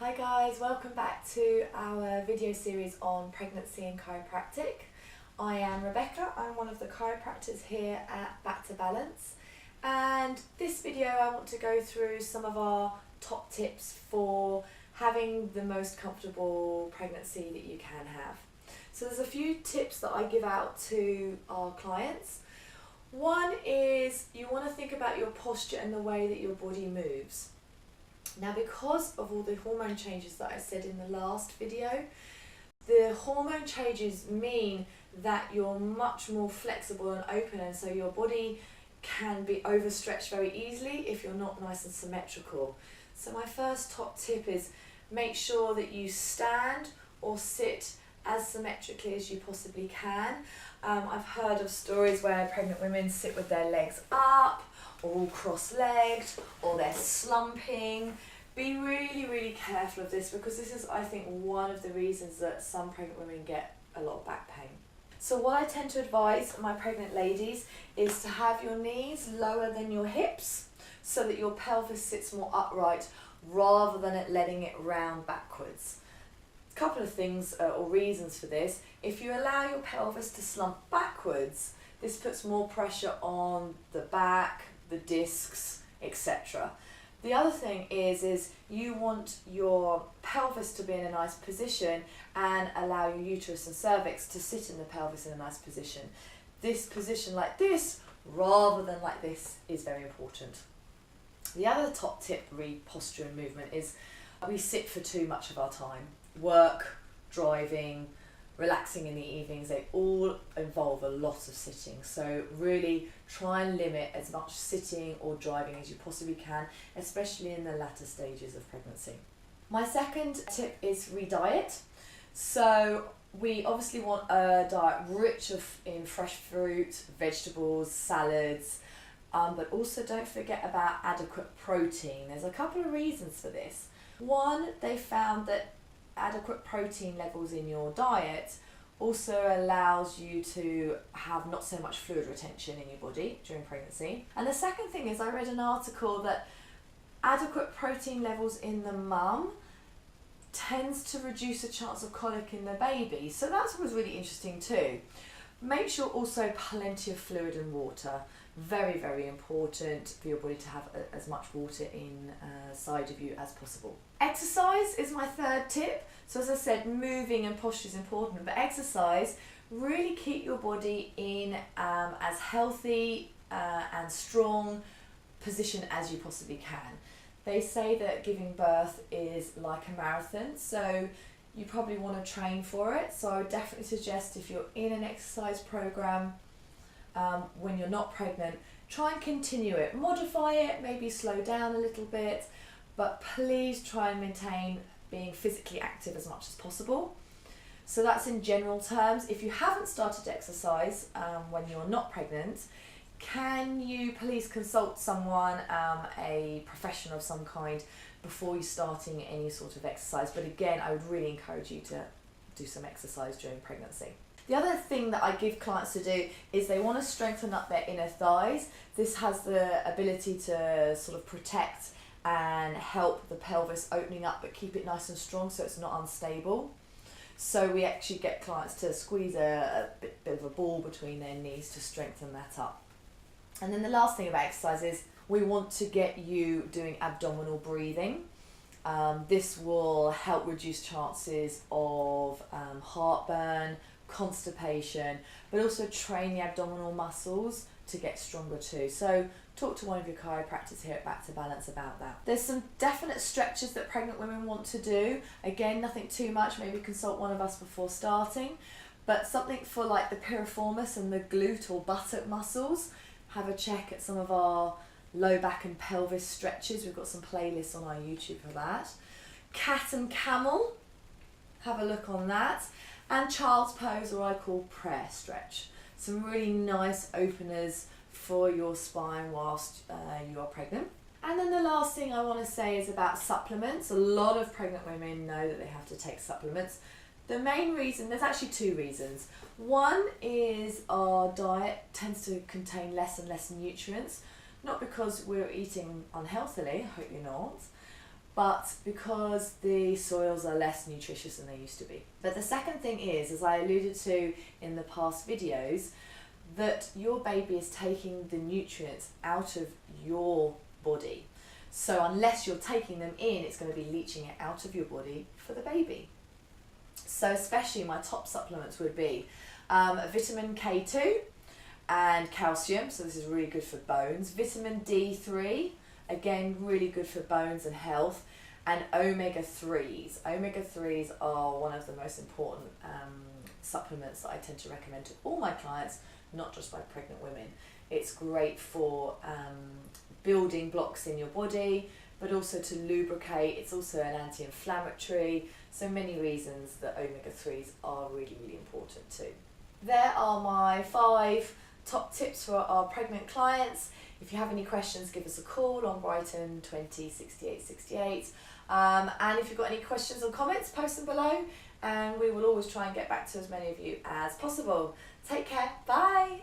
Hi guys, welcome back to our video series on pregnancy and chiropractic. I am Rebecca, I'm one of the chiropractors here at Back to Balance, and this video I want to go through some of our top tips for having the most comfortable pregnancy that you can have. So there's a few tips that I give out to our clients. One is you want to think about your posture and the way that your body moves. Now, because of all the hormone changes that I said in the last video, the hormone changes mean that you're much more flexible and open, and so your body can be overstretched very easily if you're not nice and symmetrical. So my first top tip is make sure that you stand or sit as symmetrically as you possibly can. I've heard of stories where pregnant women sit with their legs up, or all cross-legged, or they're slumping. Be really careful of this, because this is, I think, one of the reasons that some pregnant women get a lot of back pain. So what I tend to advise my pregnant ladies is to have your knees lower than your hips so that your pelvis sits more upright rather than it letting it round backwards. A couple of things or reasons for this. If you allow your pelvis to slump backwards, this puts more pressure on the back, the discs, etc. The other thing is you want your pelvis to be in a nice position and allow your uterus and cervix to sit in the pelvis in a nice position. This position like this rather than like this is very important. The other top tip re posture and movement is we sit for too much of our time. Work, driving, relaxing in the evenings, they all involve a lot of sitting. So really try and limit as much sitting or driving as you possibly can, especially in the latter stages of pregnancy. My second tip is re-diet. So we obviously want a diet rich in fresh fruit, vegetables, salads, but also don't forget about adequate protein. There's a couple of reasons for this. One, they found that adequate protein levels in your diet also allows you to have not so much fluid retention in your body during pregnancy. And the second thing is I read an article that adequate protein levels in the mum tends to reduce the chance of colic in the baby. So that was really interesting too. Make sure also plenty of fluid and water. Very important for your body to have as much water inside of you as possible. Exercise is my third tip. So as I said, moving and posture is important, but exercise, really keep your body in as healthy and strong position as you possibly can. They say that giving birth is like a marathon, so you probably want to train for it. So I would definitely suggest, if you're in an exercise program when you're not pregnant, try and continue it. Modify it, maybe slow down a little bit, but please try and maintain being physically active as much as possible. So that's in general terms. If you haven't started to exercise when you're not pregnant, can you please consult someone, a professional of some kind, before you starting any sort of exercise? But again, I would really encourage you to do some exercise during pregnancy. The other thing that I give clients to do is they want to strengthen up their inner thighs. This has the ability to sort of protect and help the pelvis opening up, but keep it nice and strong so it's not unstable. So we actually get clients to squeeze a bit of a ball between their knees to strengthen that up. And then the last thing about exercise is we want to get you doing abdominal breathing. This will help reduce chances of heartburn, constipation, but also train the abdominal muscles to get stronger too. So talk to one of your chiropractors here at Back to Balance about that. There's some definite stretches that pregnant women want to do. Again, nothing too much, maybe consult one of us before starting, but something for like the piriformis and the glute or buttock muscles. Have a check at some of our low back and pelvis stretches. We've got some playlists on our YouTube for that. Cat and camel, have a look on that. And child's pose, or I call prayer stretch. Some really nice openers for your spine whilst you are pregnant. And then the last thing I want to say is about supplements. A lot of pregnant women know that they have to take supplements. The main reason, there's actually two reasons. One is our diet tends to contain less and less nutrients, not because we're eating unhealthily, I hope you're not, but because the soils are less nutritious than they used to be. But the second thing is, as I alluded to in the past videos, that your baby is taking the nutrients out of your body. So unless you're taking them in, it's going to be leaching it out of your body for the baby. So especially my top supplements would be vitamin K2 and calcium, so this is really good for bones. Vitamin D3, again, really good for bones and health. And omega-3s. Omega-3s are one of the most important supplements that I tend to recommend to all my clients, not just by pregnant women. It's great for building blocks in your body, but also to lubricate. It's also an anti-inflammatory. So many reasons that omega-3s are really, really important too. There are my 5 top tips for our pregnant clients. If you have any questions, give us a call on Brighton 20 68 68. And if you've got any questions or comments, post them below, and we will always try and get back to as many of you as possible. Take care. Bye.